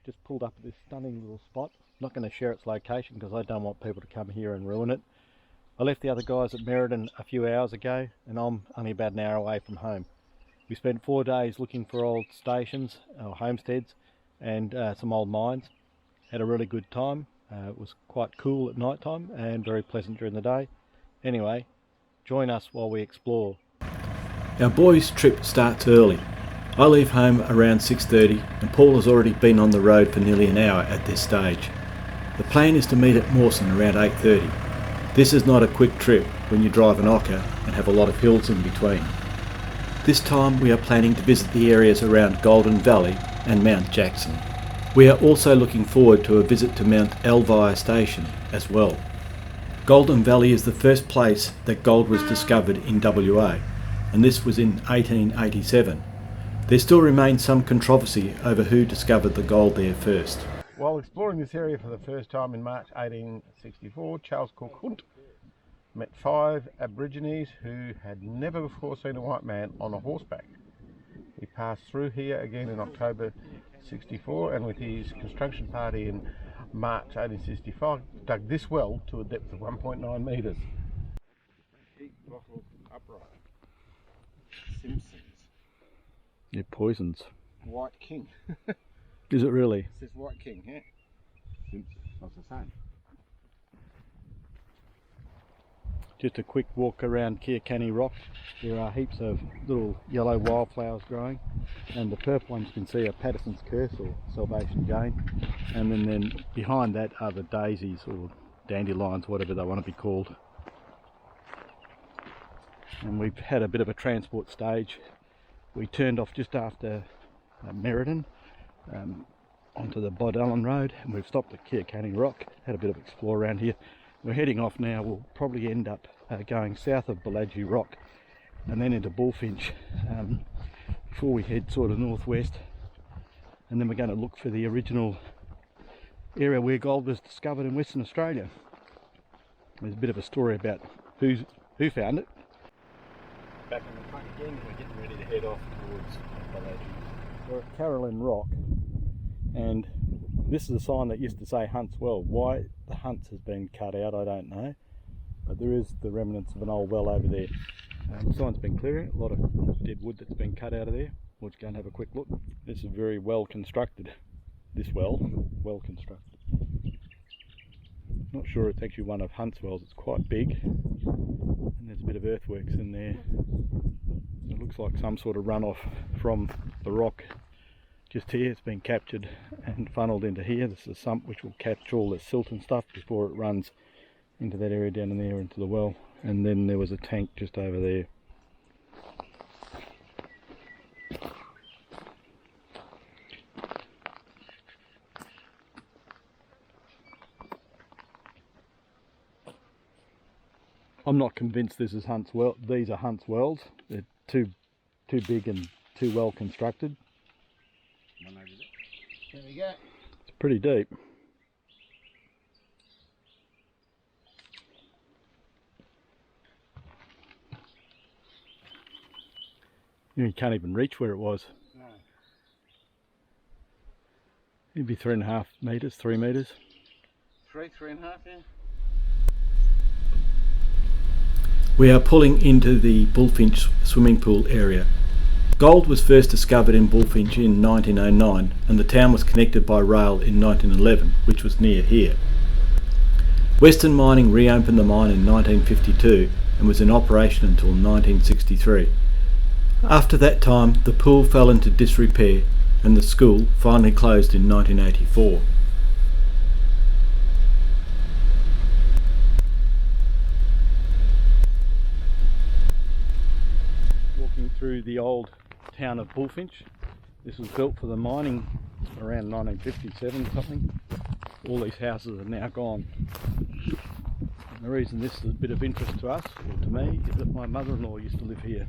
just pulled up at this stunning little spot. I'm not going to share its location because I don't want people to come here and ruin it. I left the other guys at Merredin a few hours ago and I'm only about an hour away from home. We spent 4 days looking for old stations or homesteads and some old mines. Had a really good time. It was quite cool at night time and very pleasant during the day. Anyway, join us while we explore. Our boys' trip starts early. I leave home around 6:30 and Paul has already been on the road for nearly an hour at this stage. The plan is to meet at Mawson around 8:30. This is not a quick trip when you drive an Ocker and have a lot of hills in between. This time we are planning to visit the areas around Golden Valley and Mount Jackson. We are also looking forward to a visit to Mount Elvire Station as well. Golden Valley is the first place that gold was discovered in WA, and this was in 1887. There still remains some controversy over who discovered the gold there first. While exploring this area for the first time in March 1864, Charles Cook Hunt met 5 Aborigines who had never before seen a white man on a horseback. He passed through here again in October 64 and with his construction party in March 1865 dug this well to a depth of 1.9 metres. Heat bottle upright. Simpsons. Yeah, poisons. White King. Is it really? It says White King, yeah? Simpsons, that's the same. Just a quick walk around Kiakani Rock. There are heaps of little yellow wildflowers growing, and the purple ones you can see are Patterson's Curse or Salvation Jane, and then behind that are the daisies or dandelions, whatever they want to be called. And we've had a bit of a transport stage. We turned off just after Merredin onto the Bodallan Road, and we've stopped at Kiakani Rock, had a bit of explore around here. We're heading off now. We'll probably end up going south of Bellagio Rock and then into Bullfinch before we head sort of northwest, and then we're going to look for the original area where gold was discovered in Western Australia. There's a bit of a story about who found it. Back in the front again, we're getting ready to head off towards Bellagio. We're at Carolyn Rock, and this is a sign that used to say Hunt's Well. Why the Hunts has been cut out, I don't know, but there is the remnants of an old well over there. The sign's been clearing, a lot of dead wood that's been cut out of there. We'll just go and have a quick look. This is very well constructed, this well constructed. Not sure it's actually one of Hunt's wells, it's quite big, and there's a bit of earthworks in there. It looks like some sort of runoff from the rock just here. It's been captured and funneled into here. This is a sump which will catch all the silt and stuff before it runs into that area down in there into the well. And then there was a tank just over there. I'm not convinced this is Hunt's Well. These are Hunt's Wells. They're too big and too well constructed. There we go. It's pretty deep. You can't even reach where it was. No. It'd be 3.5 metres, 3 metres. 3.5, yeah. We are pulling into the Bullfinch swimming pool area. Gold was first discovered in Bullfinch in 1909 and the town was connected by rail in 1911, which was near here. Western Mining reopened the mine in 1952 and was in operation until 1963. After that time, the pool fell into disrepair and the school finally closed in 1984. Walking through the old town of Bullfinch. This was built for the mining around 1957 something. All these houses are now gone. And the reason this is a bit of interest to us, or to me, is that my mother-in-law used to live here.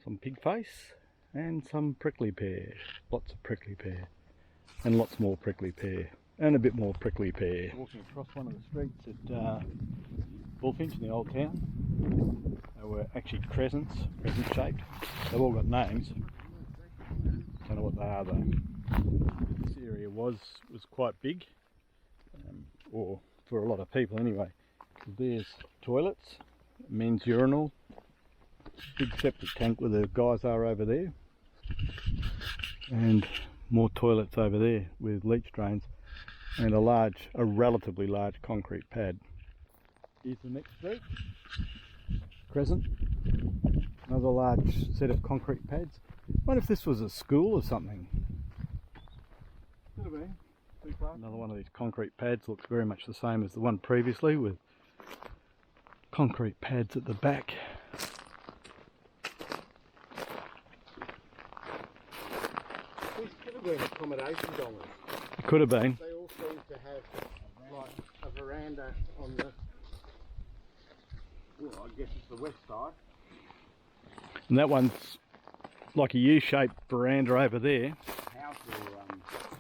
Some pig face and some prickly pear. Lots of prickly pear and lots more prickly pear. and a bit more prickly pear. Walking across one of the streets at Bullfinch in the old town. They were actually crescent shaped. They've all got names. Don't know what they are though. This area was quite big, or for a lot of people anyway. There's toilets, men's urinal, big septic tank where the guys are over there, and more toilets over there with leach drains, and a relatively large concrete pad. Here's the next street, Crescent, another large set of concrete pads. I wonder if this was a school or something. Could have been. Another one of these concrete pads, looks very much the same as the one previously, with concrete pads at the back. These could have been accommodation dollars. It could have been. They all seem to have like a veranda on the, well, I guess it's the west side. And that one's like a U-shaped veranda over there. House or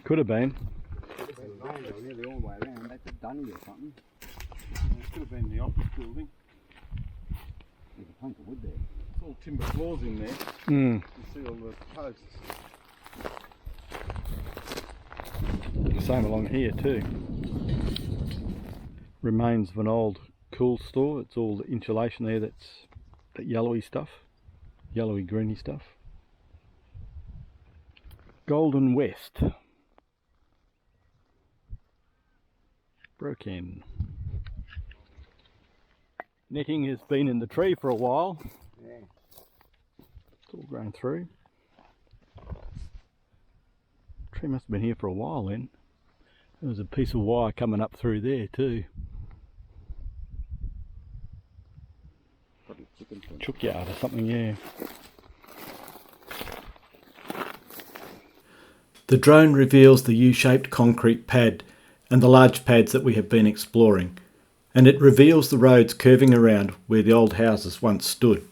Could have been. nearly all the way around. That's a dunny or something. It could have been the office building. There's a hunk of wood there. It's all timber floors in there. Mm. You see all the posts. Same along here too. Remains of an old cool store. It's all the insulation there, that's that yellowy stuff. Yellowy greeny stuff. Golden West. Broken. Netting has been in the tree for a while. Yeah. It's all grown through. Tree must have been here for a while then. There was a piece of wire coming up through there too. Probably chicken food. Chook yard or something, yeah. The drone reveals the U-shaped concrete pad and the large pads that we have been exploring, and it reveals the roads curving around where the old houses once stood.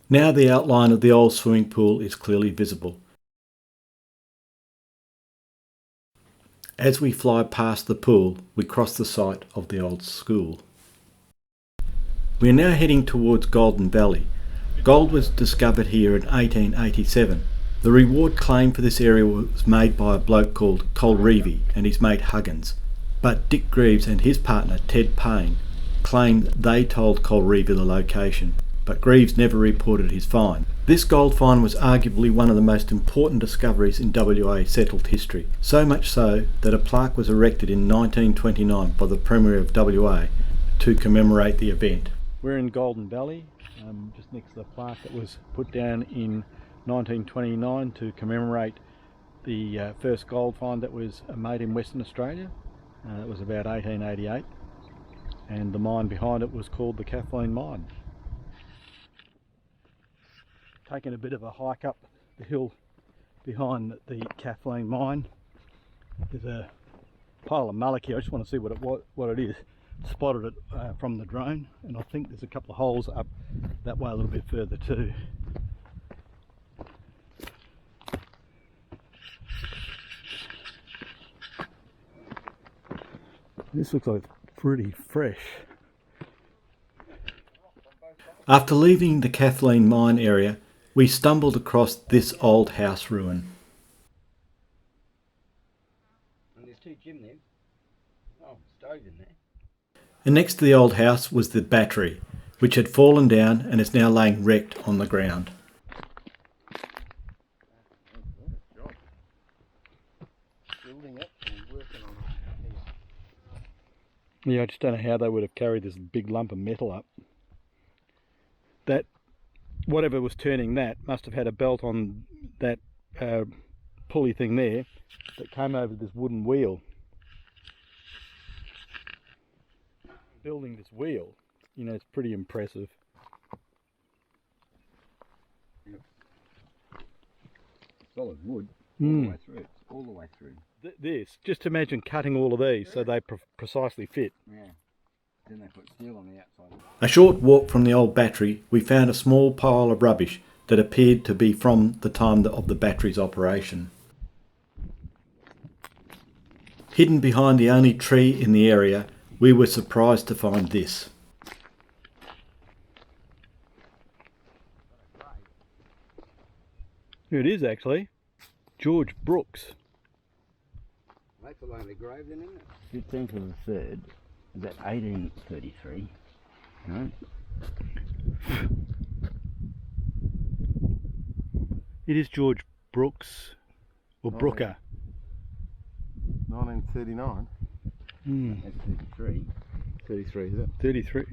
Now the outline of the old swimming pool is clearly visible. As we fly past the pool, we cross the site of the old school. We are now heading towards Golden Valley. Gold was discovered here in 1887. The reward claim for this area was made by a bloke called Colreevy and his mate Huggins, but Dick Greaves and his partner Ted Payne claimed they told Colreevy the location, but Greaves never reported his find. This gold find was arguably one of the most important discoveries in WA settled history, so much so that a plaque was erected in 1929 by the Premier of WA to commemorate the event. We're in Golden Valley, just next to the plaque that was put down in 1929 to commemorate the first gold find that was made in Western Australia. It was about 1888, and the mine behind it was called the Kathleen Mine. Taking a bit of a hike up the hill behind the Kathleen Mine. There's a pile of mullock here. I just want to see what it is. Spotted it from the drone, and I think there's a couple of holes up that way a little bit further too. This looks like it's pretty fresh. After leaving the Kathleen Mine area, we stumbled across this old house ruin. And there's two chimneys. Oh, stove in there. And next to the old house was the battery, which had fallen down and is now laying wrecked on the ground. Building it and working on it. Yeah, I just don't know how they would have carried this big lump of metal up. That, whatever was turning that, must have had a belt on that pulley thing there that came over this wooden wheel. Building this wheel, you know, it's pretty impressive. Solid wood all the way through. It's all the way through. This, just imagine cutting all of these so they precisely fit. Yeah. Then they put steel on the outside. A short walk from the old battery, we found a small pile of rubbish that appeared to be from the time of the battery's operation. Hidden behind the only tree in the area, we were surprised to find this. It is actually George Brooks. That's a lonely grave then, isn't it? 15th of the 3rd, about 1833. No? It is George Brooks or Brooker. 1939. That's 33. 33, is it? 33.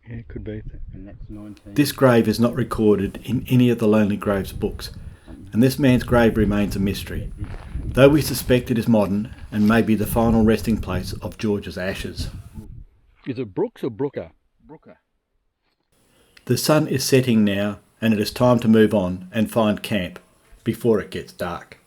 Yeah, it could be. And that's 19. This grave is not recorded in any of the Lonely Graves books, and this man's grave remains a mystery, though we suspect it is modern and may be the final resting place of George's ashes. Is it Brooks or Brooker? Brooker. The sun is setting now, and it is time to move on and find camp before it gets dark.